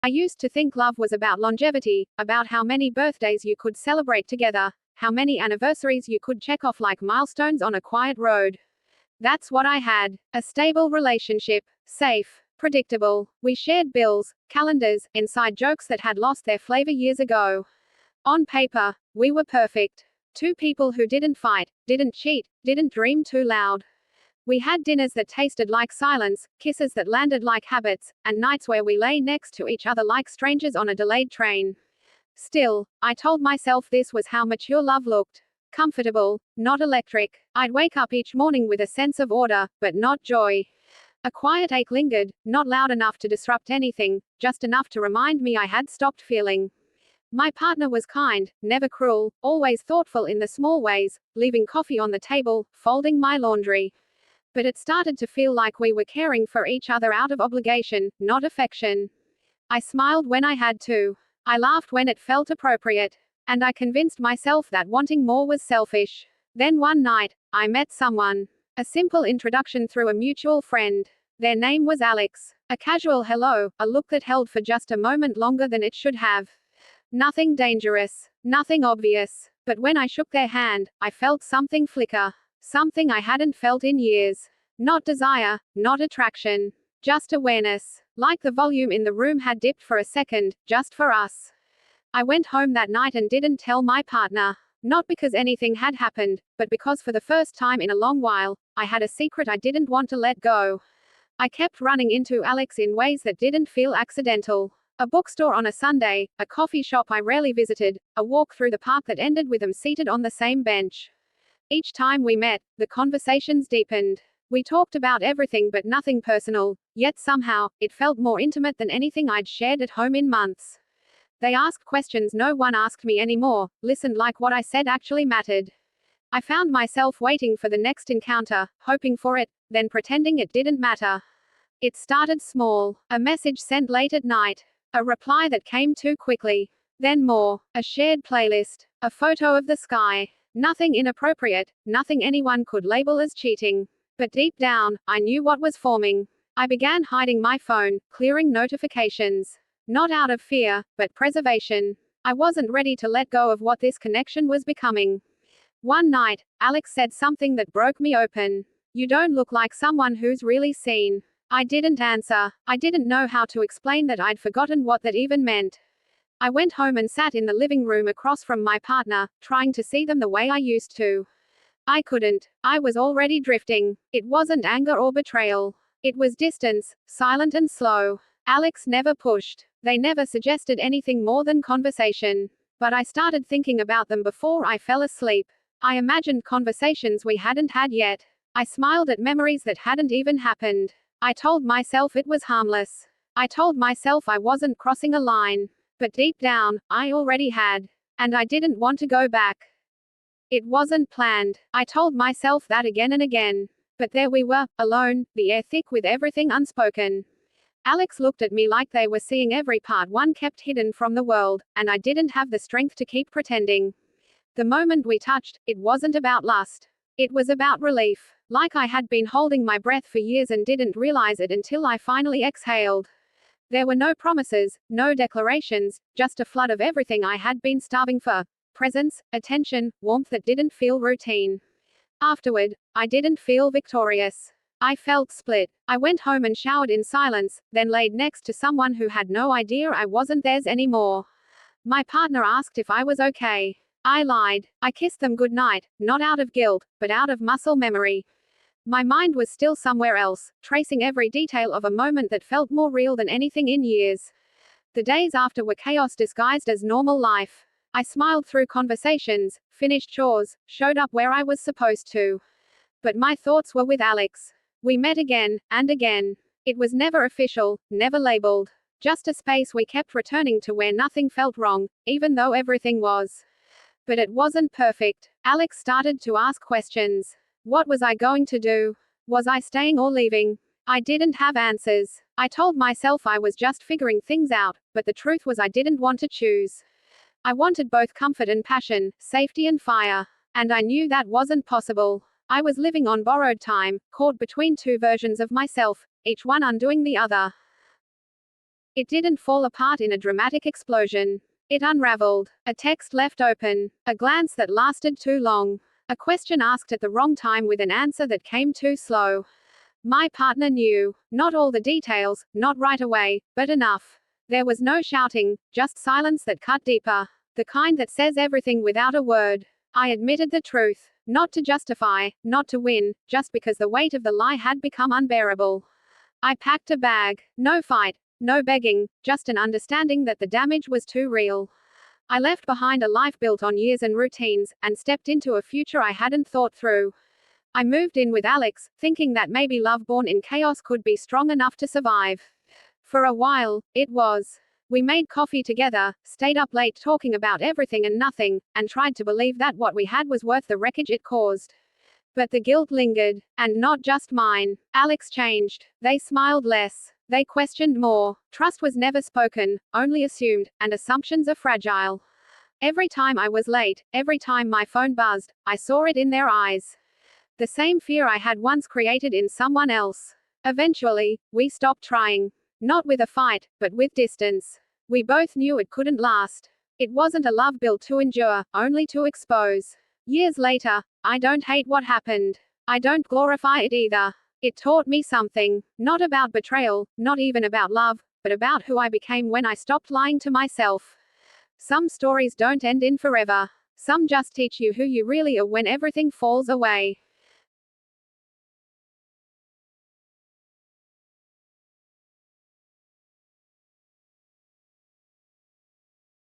I used to think love was about longevity, about how many birthdays you could celebrate together, how many anniversaries you could check off like milestones on a quiet road. That's what I had. A stable relationship. Safe. Predictable. We shared bills, calendars, inside jokes that had lost their flavor years ago. On paper, we were perfect. Two people who didn't fight, didn't cheat, didn't dream too loud. We had dinners that tasted like silence, kisses that landed like habits, and nights where we lay next to each other like strangers on a delayed train. Still, I told myself this was how mature love looked. Comfortable, not electric. I'd wake up each morning with a sense of order, but not joy. A quiet ache lingered, not loud enough to disrupt anything, just enough to remind me I had stopped feeling. My partner was kind, never cruel, always thoughtful in the small ways, leaving coffee on the table, folding my laundry. But it started to feel like we were caring for each other out of obligation, not affection. I smiled when I had to. I laughed when it felt appropriate. And I convinced myself that wanting more was selfish. Then one night, I met someone. A simple introduction through a mutual friend. Their name was Alex. A casual hello, a look that held for just a moment longer than it should have. Nothing dangerous. Nothing obvious. But when I shook their hand, I felt something flicker. Something I hadn't felt in years. Not desire, not attraction. Just awareness. Like the volume in the room had dipped for a second, just for us. I went home that night and didn't tell my partner. Not because anything had happened, but because for the first time in a long while, I had a secret I didn't want to let go. I kept running into Alex in ways that didn't feel accidental. A bookstore on a Sunday, a coffee shop I rarely visited, a walk through the park that ended with him seated on the same bench. Each time we met, the conversations deepened. We talked about everything but nothing personal, yet somehow, it felt more intimate than anything I'd shared at home in months. They asked questions no one asked me anymore, listened like what I said actually mattered. I found myself waiting for the next encounter, hoping for it, then pretending it didn't matter. It started small. A message sent late at night. A reply that came too quickly. Then more. A shared playlist. A photo of the sky. Nothing inappropriate, nothing anyone could label as cheating. But deep down, I knew what was forming. I began hiding my phone, clearing notifications. Not out of fear, but preservation. I wasn't ready to let go of what this connection was becoming. One night, Alex said something that broke me open. You don't look like someone who's really seen. I didn't answer. I didn't know how to explain that I'd forgotten what that even meant. I went home and sat in the living room across from my partner, trying to see them the way I used to. I couldn't. I was already drifting. It wasn't anger or betrayal. It was distance, silent and slow. Alex never pushed. They never suggested anything more than conversation. But I started thinking about them before I fell asleep. I imagined conversations we hadn't had yet. I smiled at memories that hadn't even happened. I told myself it was harmless. I told myself I wasn't crossing a line. But deep down, I already had. And I didn't want to go back. It wasn't planned. I told myself that again and again. But there we were, alone, the air thick with everything unspoken. Alex looked at me like they were seeing every part one kept hidden from the world, and I didn't have the strength to keep pretending. The moment we touched, it wasn't about lust. It was about relief. Like I had been holding my breath for years and didn't realize it until I finally exhaled. There were no promises, no declarations, just a flood of everything I had been starving for. Presence, attention, warmth that didn't feel routine. Afterward, I didn't feel victorious. I felt split. I went home and showered in silence, then laid next to someone who had no idea I wasn't theirs anymore. My partner asked if I was okay. I lied. I kissed them goodnight, not out of guilt, but out of muscle memory. My mind was still somewhere else, tracing every detail of a moment that felt more real than anything in years. The days after were chaos disguised as normal life. I smiled through conversations, finished chores, showed up where I was supposed to. But my thoughts were with Alex. We met again, and again. It was never official, never labeled. Just a space we kept returning to where nothing felt wrong, even though everything was. But it wasn't perfect. Alex started to ask questions. What was I going to do? Was I staying or leaving? I didn't have answers. I told myself I was just figuring things out, but the truth was I didn't want to choose. I wanted both comfort and passion, safety and fire. And I knew that wasn't possible. I was living on borrowed time, caught between two versions of myself, each one undoing the other. It didn't fall apart in a dramatic explosion. It unraveled. A text left open. A glance that lasted too long. A question asked at the wrong time with an answer that came too slow. My partner knew. Not all the details, not right away, but enough. There was no shouting, just silence that cut deeper. The kind that says everything without a word. I admitted the truth. Not to justify, not to win, just because the weight of the lie had become unbearable. I packed a bag. No fight, no begging, just an understanding that the damage was too real. I left behind a life built on years and routines, and stepped into a future I hadn't thought through. I moved in with Alex, thinking that maybe love born in chaos could be strong enough to survive. For a while, it was. We made coffee together, stayed up late talking about everything and nothing, and tried to believe that what we had was worth the wreckage it caused. But the guilt lingered, and not just mine. Alex changed. They smiled less. They questioned more. Trust was never spoken, only assumed, and assumptions are fragile. Every time I was late, every time my phone buzzed, I saw it in their eyes. The same fear I had once created in someone else. Eventually, we stopped trying. Not with a fight, but with distance. We both knew it couldn't last. It wasn't a love built to endure, only to expose. Years later, I don't hate what happened. I don't glorify it either. It taught me something. Not about betrayal, not even about love, but about who I became when I stopped lying to myself. Some stories don't end in forever. Some just teach you who you really are when everything falls away.